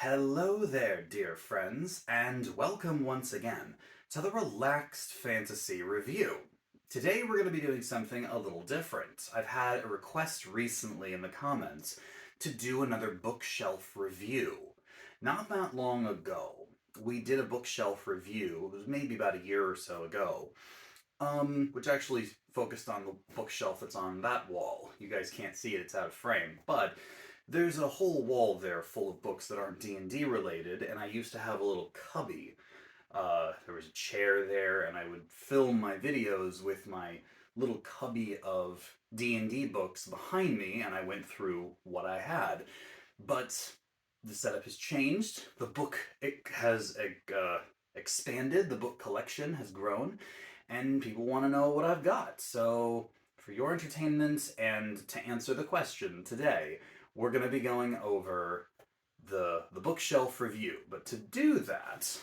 Hello there, dear friends, and welcome once again to the Relaxed Fantasy Review. Today we're going to be doing something a little different. I've had a request recently in the comments to do another bookshelf review. Not that long ago, we did a bookshelf review, it was maybe about a year or so ago, which actually focused on the bookshelf that's on that wall. You guys can't see it, it's out of frame, but there's a whole wall there full of books that aren't D&D related, and I used to have a little cubby. There was a chair there, and I would film my videos with my little cubby of D&D books behind me, and I went through what I had. But the setup has changed. The book has expanded. The book collection has grown, and people want to know what I've got. So, for your entertainment and to answer the question today, we're going to be going over the bookshelf review. But to do that,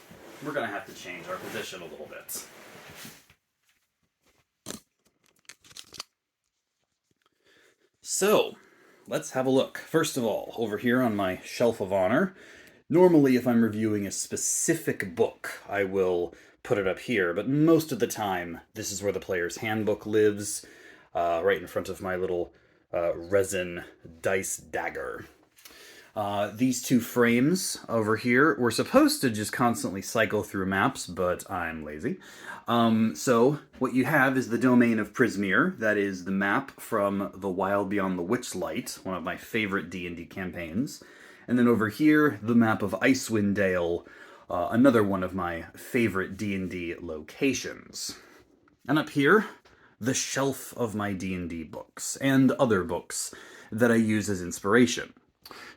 we're going to have to change our position a little bit. So, let's have a look. First of all, over here on my shelf of honor, normally if I'm reviewing a specific book, I will put it up here, but most of the time, this is where the player's handbook lives, right in front of my little resin dice dagger. These two frames over here were supposed to just constantly cycle through maps, but I'm lazy. So what you have is the Domain of Prismeer. That is the map from The Wild Beyond the Witchlight, one of my favorite D&D campaigns. And then over here, the map of Icewind Dale, another one of my favorite D&D locations. And up here, the shelf of my D&D books and other books that I use as inspiration.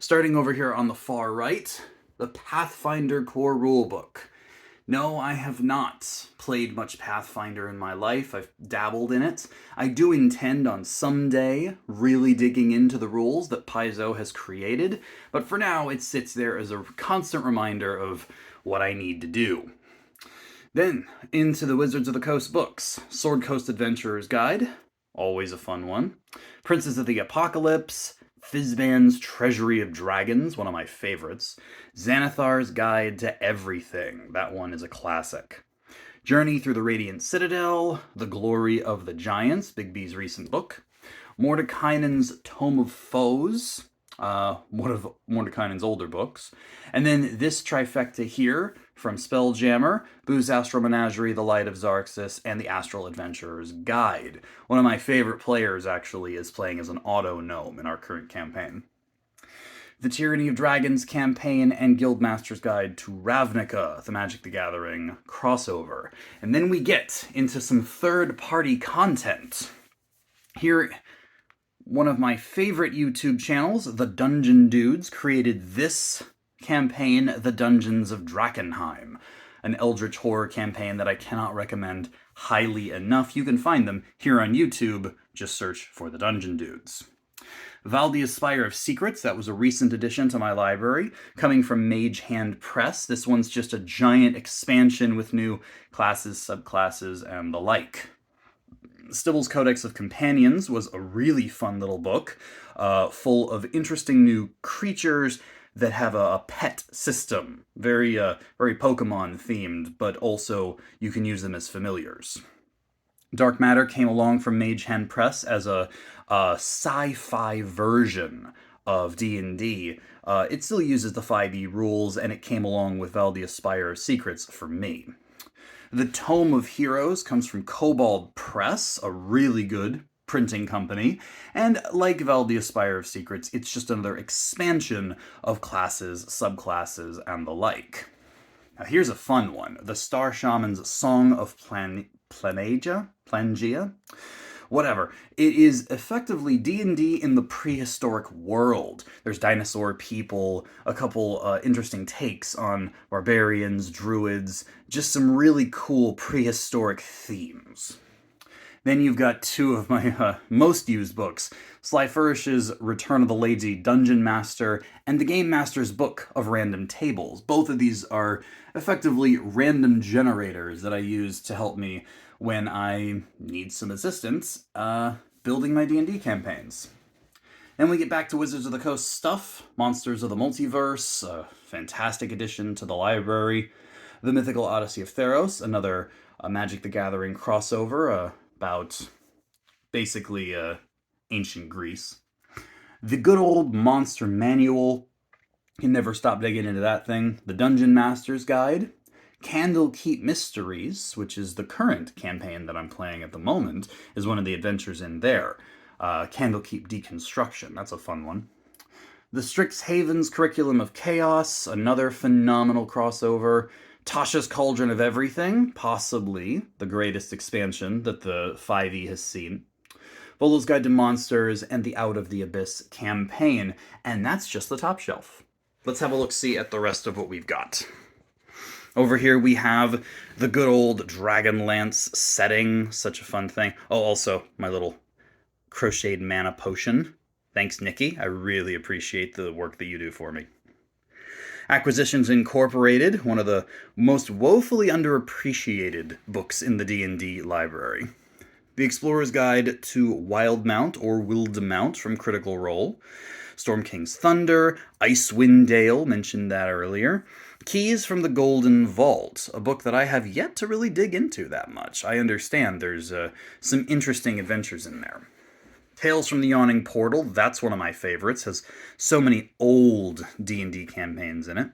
Starting over here on the far right, the Pathfinder Core Rulebook. No, I have not played much Pathfinder in my life. I've dabbled in it. I do intend on someday really digging into the rules that Paizo has created, but for now it sits there as a constant reminder of what I need to do. Then, into the Wizards of the Coast books. Sword Coast Adventurer's Guide, always a fun one. Princess of the Apocalypse, Fizban's Treasury of Dragons, one of my favorites. Xanathar's Guide to Everything, that one is a classic. Journey Through the Radiant Citadel, The Glory of the Giants, Big B's recent book. Mordenkainen's Tome of Foes, one of Mordenkainen's older books. And then this trifecta here from Spelljammer, Boo's Astral Menagerie, The Light of Xarxis, and The Astral Adventurer's Guide. One of my favorite players, actually, is playing as an auto gnome in our current campaign. The Tyranny of Dragons campaign and Guildmaster's Guide to Ravnica, the Magic the Gathering crossover. And then we get into some third-party content. Here, one of my favorite YouTube channels, The Dungeon Dudes, created this campaign, The Dungeons of Drakkenheim, an Eldritch horror campaign that I cannot recommend highly enough. You can find them here on YouTube. Just search for The Dungeon Dudes. Valdia's Spire of Secrets, that was a recent addition to my library, coming from Mage Hand Press. This one's just a giant expansion with new classes, subclasses, and the like. Stibble's Codex of Companions was a really fun little book, full of interesting new creatures that have a pet system, very Pokemon themed, but also you can use them as familiars. Dark Matter came along from Mage Hand Press as a sci-fi version of D&D. It still uses the 5e rules, and it came along with Valdia's Spire of Secrets for me. The Tome of Heroes comes from Kobold Press, a really good printing company, and like Valdia's Spire of Secrets, it's just another expansion of classes, subclasses, and the like. Now here's a fun one. The Star Shaman's Song of Plangia? Whatever. It is effectively D&D in the prehistoric world. There's dinosaur people, a couple interesting takes on barbarians, druids, just some really cool prehistoric themes. Then you've got two of my most used books, Sly Flourish's Return of the Lazy Dungeon Master and the Game Master's Book of Random Tables. Both of these are effectively random generators that I use to help me when I need some assistance building my D&D campaigns. Then we get back to Wizards of the Coast stuff. Monsters of the Multiverse, a fantastic addition to the library. The Mythical Odyssey of Theros, another Magic the Gathering crossover about basically ancient Greece. The good old Monster Manual, can never stop digging into that thing. The Dungeon Master's Guide. Candlekeep Mysteries, which is the current campaign that I'm playing at the moment, is one of the adventures in there. Candlekeep Deconstruction, that's a fun one. The Strixhaven's Curriculum of Chaos, another phenomenal crossover. Tasha's Cauldron of Everything, possibly the greatest expansion that the 5e has seen. Volo's Guide to Monsters, and the Out of the Abyss campaign. And that's just the top shelf. Let's have a look-see at the rest of what we've got. Over here we have the good old Dragonlance setting, such a fun thing. Oh, also, my little crocheted mana potion. Thanks, Nikki. I really appreciate the work that you do for me. Acquisitions Incorporated, one of the most woefully underappreciated books in the D&D library. The Explorer's Guide to Wildemount, or Wildemount from Critical Role. Storm King's Thunder, Icewind Dale, mentioned that earlier. Keys from the Golden Vault, a book that I have yet to really dig into that much. I understand there's some interesting adventures in there. Tales from the Yawning Portal, that's one of my favorites, has so many old D&D campaigns in it.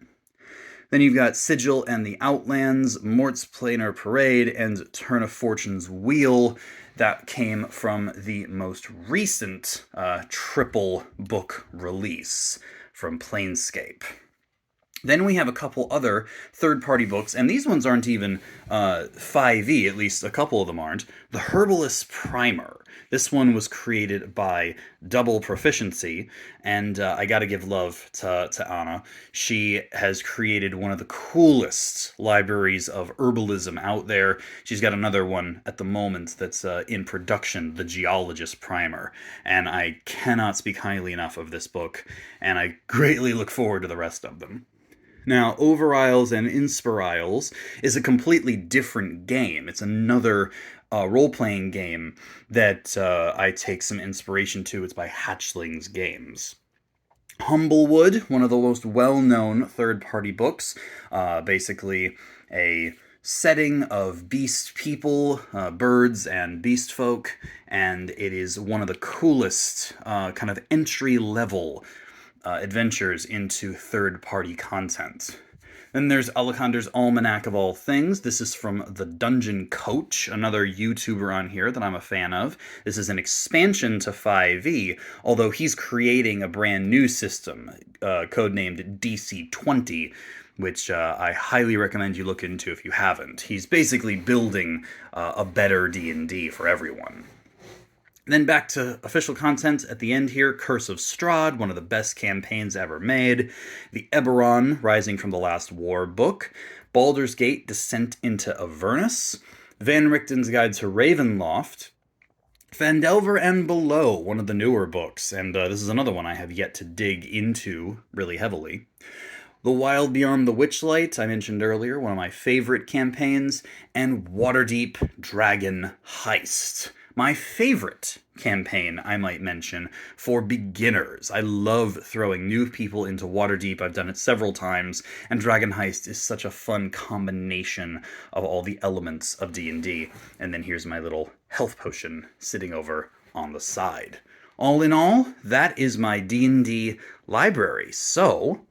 Then you've got Sigil and the Outlands, Mort's Planar Parade, and Turn of Fortune's Wheel. That came from the most recent triple book release from Planescape. Then we have a couple other third-party books, and these ones aren't even 5e, at least a couple of them aren't. The Herbalist Primer. This one was created by Double Proficiency, and I gotta give love to Anna. She has created one of the coolest libraries of herbalism out there. She's got another one at the moment that's in production, the Geologist Primer, and I cannot speak highly enough of this book, and I greatly look forward to the rest of them. Now, Over Isles and Inspire Isles is a completely different game. It's another role-playing game that I take some inspiration to. It's by Hatchlings Games. Humblewood, one of the most well-known third-party books, basically a setting of beast people, birds and beast folk, and it is one of the coolest kind of entry-level adventures into third-party content. Then there's Alakander's Almanac of All Things. This is from The Dungeon Coach, another YouTuber on here that I'm a fan of. This is an expansion to 5e, although he's creating a brand new system, codenamed DC-20, which I highly recommend you look into if you haven't. He's basically building a better D&D for everyone. Then back to official content at the end here, Curse of Strahd, one of the best campaigns ever made, the Eberron, Rising from the Last War book, Baldur's Gate, Descent into Avernus, Van Richten's Guide to Ravenloft, Phandelver and Below, one of the newer books, and this is another one I have yet to dig into really heavily. The Wild Beyond the Witchlight, I mentioned earlier, one of my favorite campaigns, and Waterdeep Dragon Heist. My favorite campaign, I might mention, for beginners. I love throwing new people into Waterdeep. I've done it several times, and Dragon Heist is such a fun combination of all the elements of D&D. And then here's my little health potion sitting over on the side. All in all, that is my D&D library. So,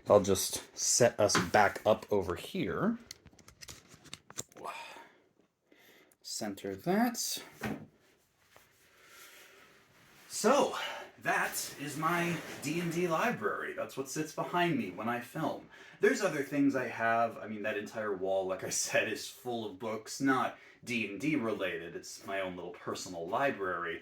I'll just set us back up over here. Center that. So, that is my D&D library. That's what sits behind me when I film. There's other things I have. I mean, that entire wall, like I said, is full of books, not D&D related. It's my own little personal library.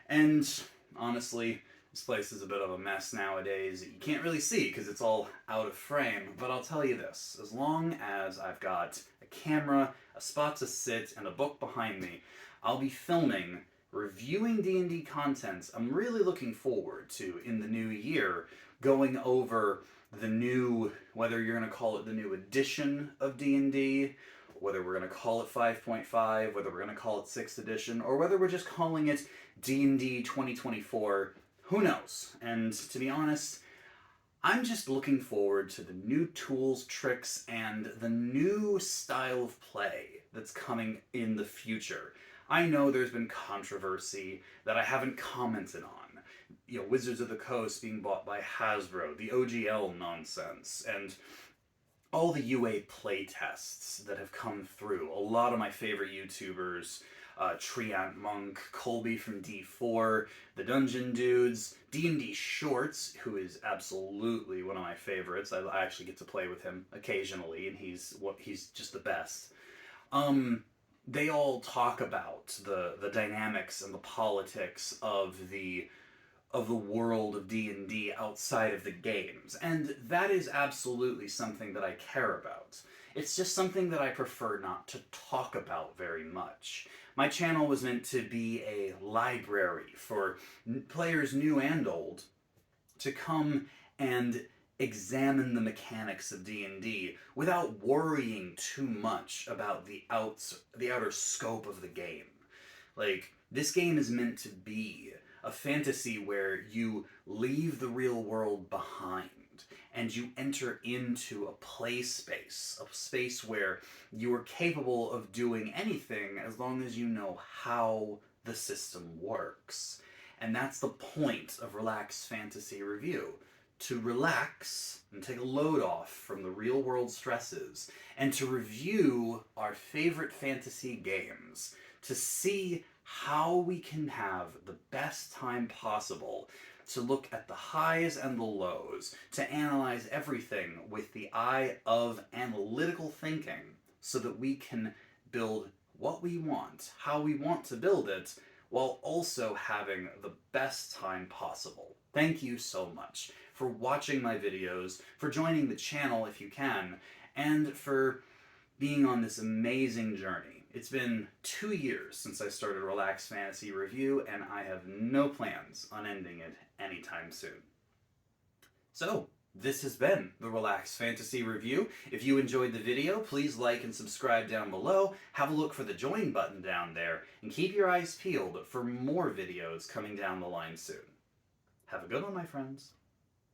And honestly, this place is a bit of a mess nowadays. You can't really see because it's all out of frame. But I'll tell you this, as long as I've got a camera, a spot to sit, and a book behind me, I'll be filming reviewing D&D content. I'm really looking forward to, in the new year, going over the new, whether you're going to call it the new edition of D&D, whether we're going to call it 5.5, whether we're going to call it 6th edition, or whether we're just calling it D&D 2024 who knows? And to be honest, I'm just looking forward to the new tools, tricks, and the new style of play that's coming in the future. I know there's been controversy that I haven't commented on. You know, Wizards of the Coast being bought by Hasbro, the OGL nonsense, and all the UA playtests that have come through. A lot of my favorite YouTubers, Treant Monk, Colby from D4, the Dungeon Dudes, D&D Shorts, who is absolutely one of my favorites. I actually get to play with him occasionally, and he's just the best. They all talk about the dynamics and the politics of the world of D&D outside of the games, and that is absolutely something that I care about. It's just something that I prefer not to talk about very much. My channel was meant to be a library for players new and old to come and examine the mechanics of D&D without worrying too much about the outer scope of the game. Like, this game is meant to be a fantasy where you leave the real world behind and you enter into a play space, a space where you are capable of doing anything as long as you know how the system works. And that's the point of Relaxed Fantasy Review. To relax and take a load off from the real world stresses and to review our favorite fantasy games, to see how we can have the best time possible, to look at the highs and the lows, to analyze everything with the eye of analytical thinking so that we can build what we want, how we want to build it, while also having the best time possible. Thank you so much for watching my videos, for joining the channel if you can, and for being on this amazing journey. It's been 2 years since I started Relaxed Fantasy Review, and I have no plans on ending it anytime soon. So, this has been the Relaxed Fantasy Review. If you enjoyed the video, please like and subscribe down below, have a look for the join button down there, and keep your eyes peeled for more videos coming down the line soon. Have a good one, my friends.